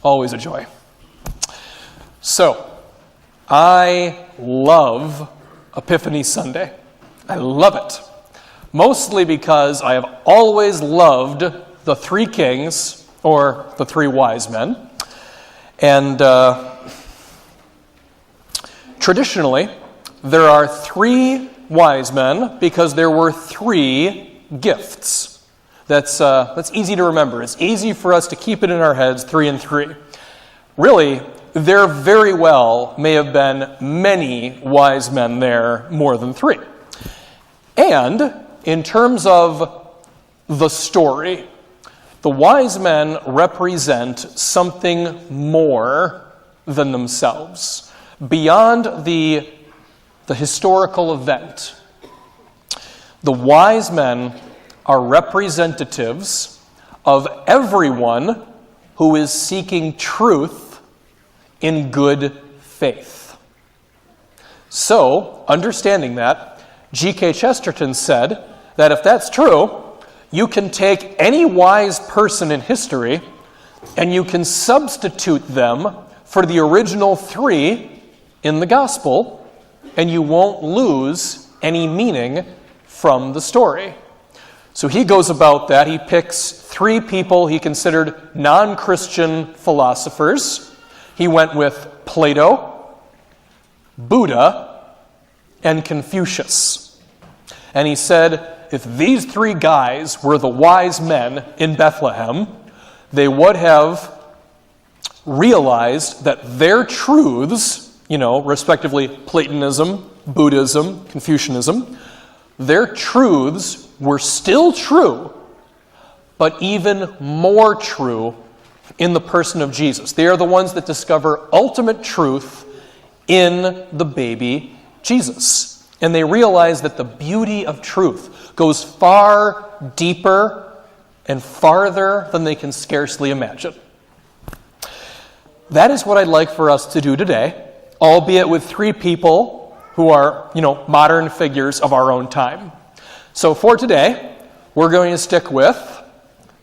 Always a joy. So, I love Epiphany Sunday. I love it. Mostly because I have always loved the three kings, or the three wise men. And traditionally, there are three wise men because there were three gifts. That's easy to remember. It's easy for us to keep it in our heads, 3 and 3. Really, there very well may have been many wise men there, more than 3. And in terms of the story, the wise men represent something more than themselves, beyond the historical event. The wise men are representatives of everyone who is seeking truth in good faith. So, understanding that, G.K. Chesterton said that if that's true, you can take any wise person in history and you can substitute them for the original 3 in the gospel, and you won't lose any meaning from the story. So he goes about that. He picks 3 people he considered non-Christian philosophers. He went with Plato, Buddha, and Confucius. And he said, if these 3 guys were the wise men in Bethlehem, they would have realized that their truths, respectively Platonism, Buddhism, Confucianism, their truths were still true, but even more true in the person of Jesus. They are the ones that discover ultimate truth in the baby Jesus. And they realize that the beauty of truth goes far deeper and farther than they can scarcely imagine. That is what I'd like for us to do today, albeit with 3 people who are, modern figures of our own time. So for today, we're going to stick with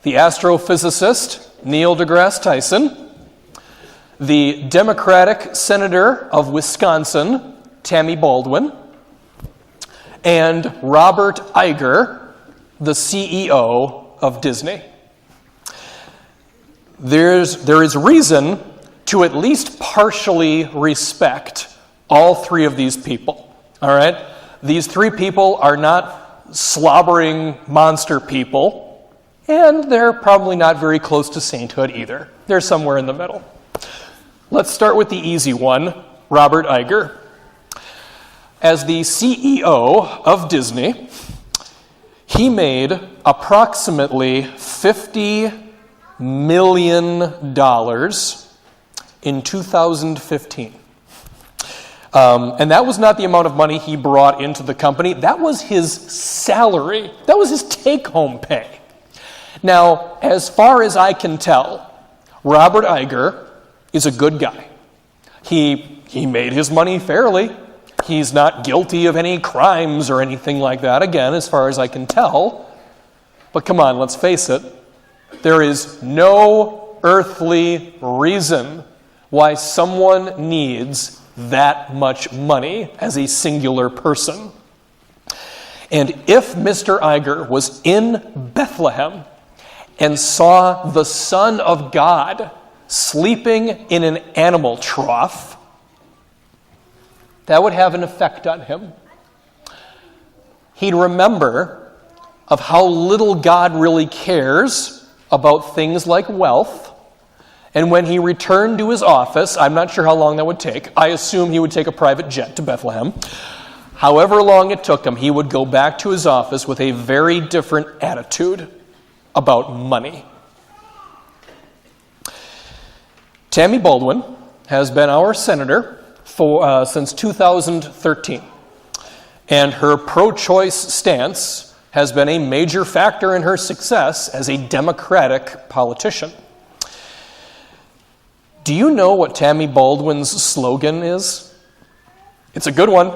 the astrophysicist Neil deGrasse Tyson, the Democratic Senator of Wisconsin, Tammy Baldwin, and Robert Iger, the CEO of Disney. There is reason to at least partially respect all 3 of these people. All right? These 3 people are not slobbering monster people, and they're probably not very close to sainthood either. They're somewhere in the middle. Let's start with the easy one, Robert Iger. As the CEO of Disney, he made approximately $50 million in 2015. And that was not the amount of money he brought into the company. That was his salary. That was his take-home pay. Now, as far as I can tell, Robert Iger is a good guy. He made his money fairly. He's not guilty of any crimes or anything like that, again, as far as I can tell. But come on, let's face it. There is no earthly reason why someone needs that much money as a singular person. And if Mr. Iger was in Bethlehem and saw the Son of God sleeping in an animal trough, that would have an effect on him. He'd remember of how little God really cares about things like wealth. And when he returned to his office, I'm not sure how long that would take. I assume he would take a private jet to Bethlehem. However long it took him, he would go back to his office with a very different attitude about money. Tammy Baldwin has been our senator since 2013. And her pro-choice stance has been a major factor in her success as a Democratic politician. Do you know what Tammy Baldwin's slogan is? It's a good one.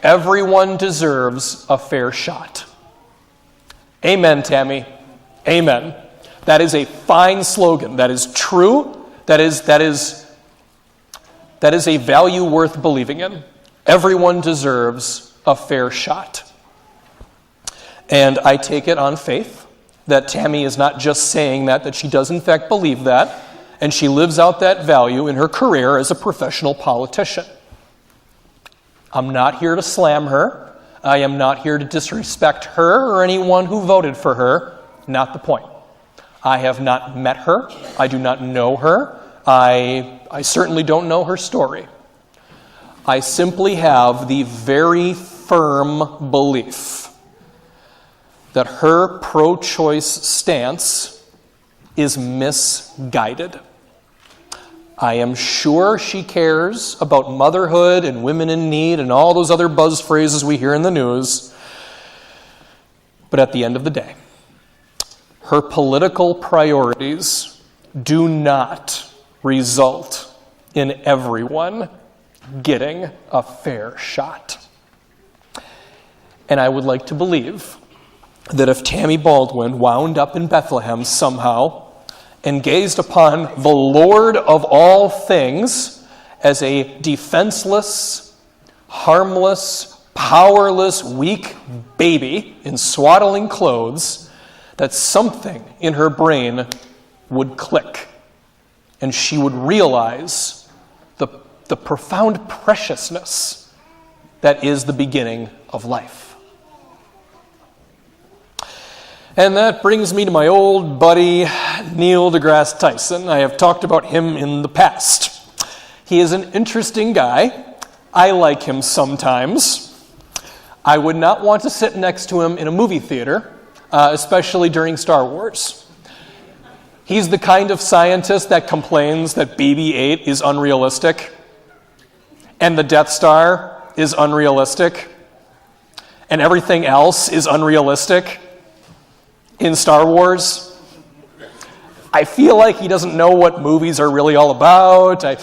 Everyone deserves a fair shot. Amen, Tammy. Amen. That is a fine slogan. That is true. That is a value worth believing in. Everyone deserves a fair shot. And I take it on faith that Tammy is not just saying that she does in fact believe that, and she lives out that value in her career as a professional politician. I'm not here to slam her. I am not here to disrespect her or anyone who voted for her. Not the point. I have not met her. I do not know her. I certainly don't know her story. I simply have the very firm belief that her pro-choice stance is misguided. I am sure she cares about motherhood and women in need and all those other buzz phrases we hear in the news. But at the end of the day, her political priorities do not result in everyone getting a fair shot. And I would like to believe that if Tammy Baldwin wound up in Bethlehem somehow and gazed upon the Lord of all things as a defenseless, harmless, powerless, weak baby in swaddling clothes, that something in her brain would click and she would realize the profound preciousness that is the beginning of life. And that brings me to my old buddy, Neil deGrasse Tyson. I have talked about him in the past. He is an interesting guy. I like him sometimes. I would not want to sit next to him in a movie theater, especially during Star Wars. He's the kind of scientist that complains that BB-8 is unrealistic, and the Death Star is unrealistic, and everything else is unrealistic in Star Wars. I feel like he doesn't know what movies are really all about. I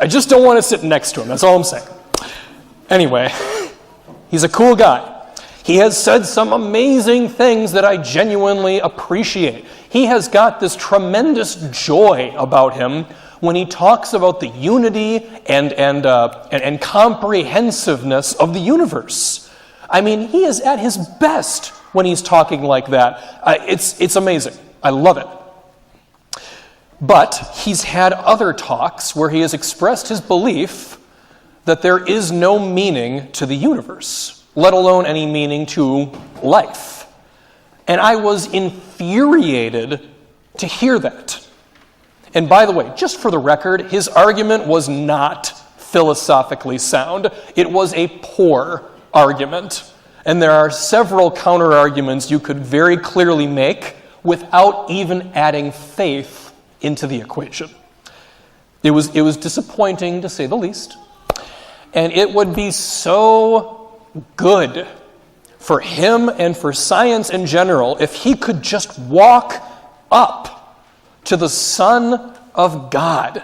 just don't want to sit next to him. That's all I'm saying. Anyway, he's a cool guy. He has said some amazing things that I genuinely appreciate. He has got this tremendous joy about him when he talks about the unity and comprehensiveness of the universe. I mean, he is at his best when he's talking like that. It's amazing. I love it. But he's had other talks where he has expressed his belief that there is no meaning to the universe, let alone any meaning to life. And I was infuriated to hear that. And by the way, just for the record, his argument was not philosophically sound. It was a poor argument. And there are several counter-arguments you could very clearly make without even adding faith into the equation. It was disappointing, to say the least. And it would be so good for him and for science in general if he could just walk up to the Son of God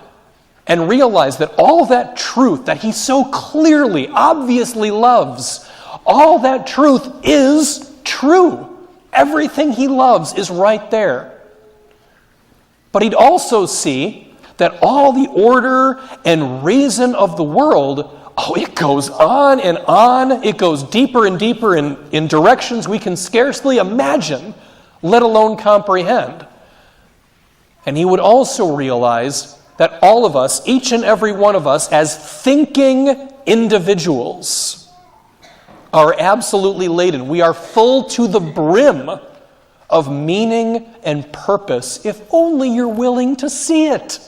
and realize that all that truth that he so clearly, obviously loves, all that truth is true. Everything he loves is right there. But he'd also see that all the order and reason of the world, it goes on and on. It goes deeper and deeper in directions we can scarcely imagine, let alone comprehend. And he would also realize that all of us, each and every one of us, as thinking individuals, are absolutely laden. We are full to the brim of meaning and purpose, if only you're willing to see it.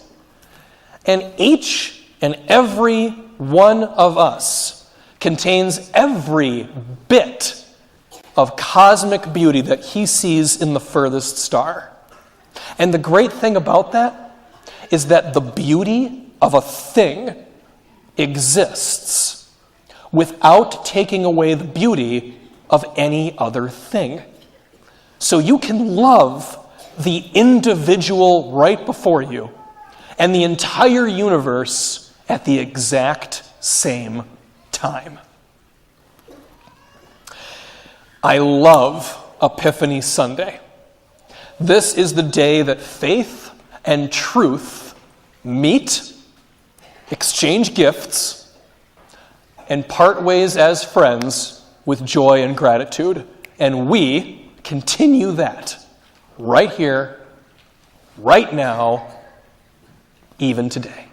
And each and every one of us contains every bit of cosmic beauty that he sees in the furthest star. And the great thing about that is that the beauty of a thing exists without taking away the beauty of any other thing. So you can love the individual right before you and the entire universe at the exact same time. I love Epiphany Sunday This is the day that faith and truth meet, exchange gifts, and part ways as friends with joy and gratitude. And we continue that right here, right now, even today.